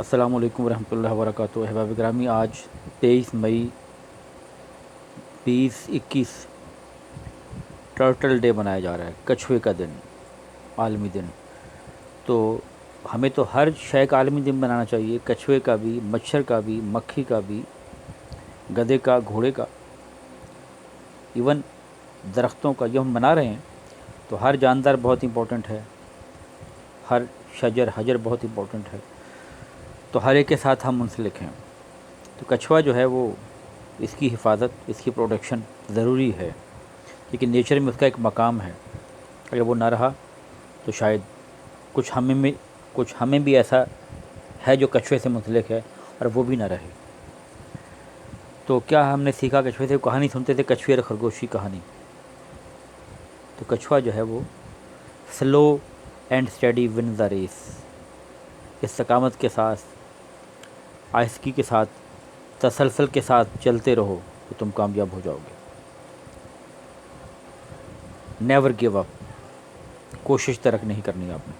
अस्सलाम वालेकुम रहमतुल्लाहि व बरकातुहू। अहबाब ग्रामी, आज 23 मई 2021 टर्टल डे मनाया जा रहा है, कछुए का दिन, आलमी दिन। तो हमें तो हर शय का आलमी दिन मनाना चाहिए, कछुए का भी, मच्छर का भी, मक्खी का भी, गधे का, घोड़े का, इवन दरख्तों का। जो हम मना रहे हैं तो हर जानदार बहुत इम्पोर्टेंट है, हर शजर हजर बहुत इम्पोर्टेंट है, तो हर एक के साथ हम मुंसलिक हैं। तो कछुआ जो है वो, इसकी हिफाजत, इसकी प्रोटेक्शन ज़रूरी है, लेकिन नेचर में उसका एक मकाम है। अगर वो ना रहा तो शायद कुछ हमें भी ऐसा है जो कछुए से मुंसलिक है, और वो भी ना रहे। तो क्या हमने सीखा कछुए से? कहानी सुनते थे, कछुए और खरगोश की कहानी। तो कछुआ जो है वो slow and study win the race, इस्तकामत के साथ, आहिस्तगी के साथ, तसलसल के साथ चलते रहो तो तुम कामयाब हो जाओगे। नेवर गिव अप, कोशिश तर्क नहीं करनी आपने।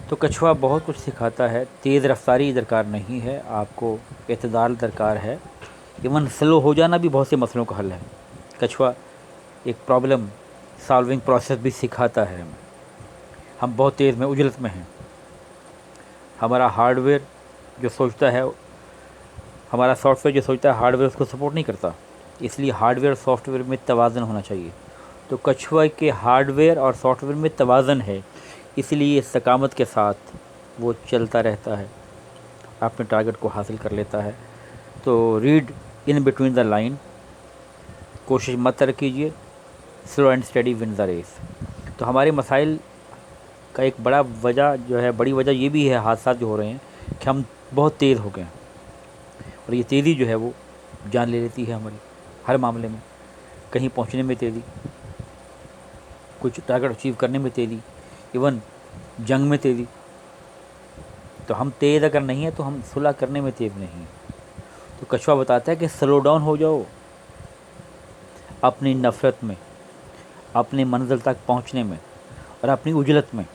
तो कछुआ बहुत कुछ सिखाता है। तेज़ रफ्तारी दरकार नहीं है, आपको इत्तेदाल दरकार है। इवन स्लो हो जाना भी बहुत से मसलों का हल है। कछुआ एक प्रॉब्लम सॉल्विंग प्रोसेस भी सिखाता है हमें। हम बहुत तेज़ में, उजलत में हैं। हमारा हार्डवेयर जो सोचता है, हमारा सॉफ्टवेयर जो सोचता है, हार्डवेयर उसको सपोर्ट नहीं करता। इसलिए हार्डवेयर और सॉफ्टवेयर में तवाज़न होना चाहिए। तो कछुआ के हार्डवेयर और सॉफ्टवेयर में तवाज़न है, इसलिए इस्तकामत के साथ वो चलता रहता है, अपने टारगेट को हासिल कर लेता है। तो read in between the line, कोशिश मत तर्क कीजिए, slow and study win the race. तो हमारे मसाइल का एक बड़ी वजह ये भी है, हादसा जो हो रहे हैं, कि हम बहुत तेज़ हो गए हैं, और ये तेज़ी जो है वो जान ले लेती है हमारी हर मामले में। कहीं पहुंचने में तेज़ी, कुछ टारगेट अचीव करने में तेज़ी, इवन जंग में तेज़ी। तो हम तेज़ अगर नहीं है तो हम सुलह करने में तेज़ नहीं हैं। तो कछुआ बताता है कि स्लो डाउन हो जाओ अपनी नफ़रत में, अपनी मंजिल तक पहुंचने में, और अपनी उजलत में।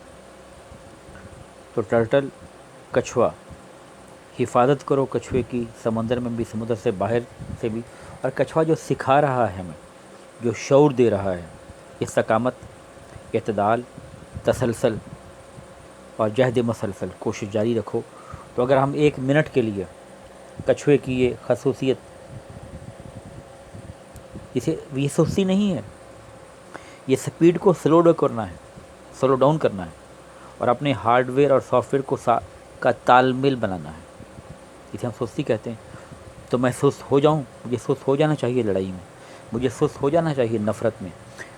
तो टर्टल, कछुआ, हिफाजत करो कछुए की, समंदर में भी, समुद्र से बाहर से भी। और कछुआ जो सिखा रहा है हमें, जो शऊर दे रहा है, इस्तकामत, इत्तेदाल, तसलसल और जहद मसलसल, कोशिश जारी रखो। तो अगर हम 1 मिनट के लिए कछुए की ये खसूसियत, ये सुस्ती नहीं है, ये स्पीड को स्लो डाउन करना है, और अपने हार्डवेयर और सॉफ्टवेयर का तालमेल बनाना है। इसे हम सुस्ती कहते हैं। तो मैं सुस्त हो जाऊं, मुझे सुस्त हो जाना चाहिए लड़ाई में, मुझे सुस्त हो जाना चाहिए नफ़रत में,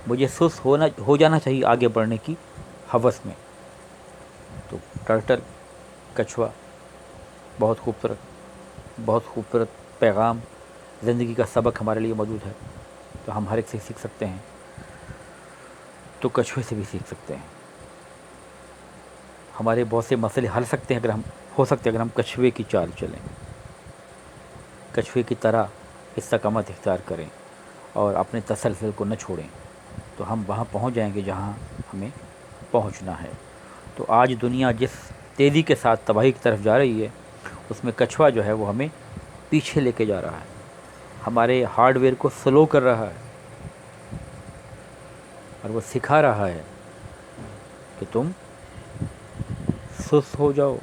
मुझे सुस्त हो जाना चाहिए आगे बढ़ने की हवस में। तो टर्टल, कछुआ, बहुत खूबसूरत पैगाम, ज़िंदगी का सबक हमारे लिए मौजूद है। तो हम हर एक से सीख सकते हैं, तो कछुए से भी सीख सकते हैं। हमारे बहुत से मसले हल सकते हैं अगर हम कछुए की चाल चलें, कछुए की तरह इस्तकामत इख्तियार करें और अपने तसलसल को न छोड़ें। तो हम वहाँ पहुँच जाएंगे जहाँ हमें पहुँचना है। तो आज दुनिया जिस तेज़ी के साथ तबाही की तरफ जा रही है, उसमें कछुआ जो है वो हमें पीछे लेके जा रहा है, हमारे हार्डवेयर को स्लो कर रहा है, और वो सिखा रहा है कि तुम सुस्त हो जाओ,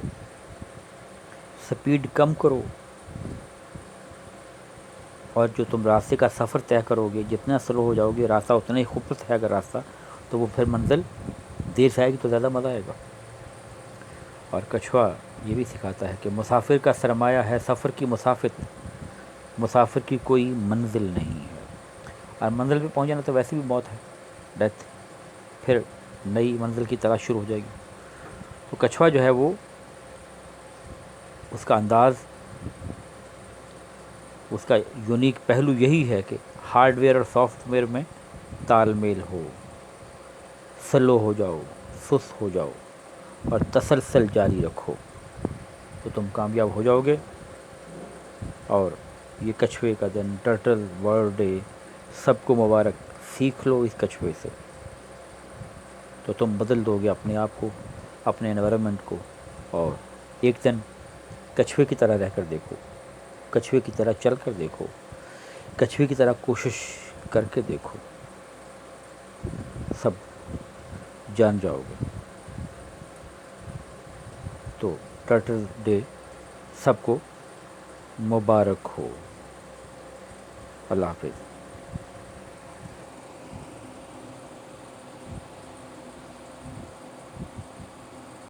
स्पीड कम करो, और जो तुम रास्ते का सफ़र तय करोगे, जितना स्लो हो जाओगे, रास्ता उतना ही खूबसूरत है अगर रास्ता, तो वो फिर मंजिल देर से आएगी तो ज़्यादा मज़ा आएगा। और कछुआ ये भी सिखाता है कि मुसाफिर का सरमाया है सफ़र की मुसाफिर की कोई मंजिल नहीं है। और मंजिल पे पहुंच जाना तो वैसे भी मौत है, डेथ, फिर नई मंजिल की तलाश शुरू हो जाएगी। तो कछुआ जो है वो, उसका अंदाज़, उसका यूनिक पहलू यही है कि हार्डवेयर और सॉफ्टवेयर में तालमेल हो, स्लो हो जाओ, सुस्त हो जाओ, और तसलसल जारी रखो, तो तुम कामयाब हो जाओगे। और ये कछुए का दिन, टर्टल वर्ल्ड डे, सबको मुबारक। सीख लो इस कछुए से, तो तुम बदल दोगे अपने आप को, अपने एनवायरनमेंट को, और ایک دن کچھوے کی طرح رہ کر دیکھو، کچھوے کی طرح چل کر دیکھو، کچھوے کی طرح کوشش کر کے دیکھو، سب جان جاؤ گے۔ تو ٹرٹل ڈے سب کو مبارک ہو۔ اللہ حافظ۔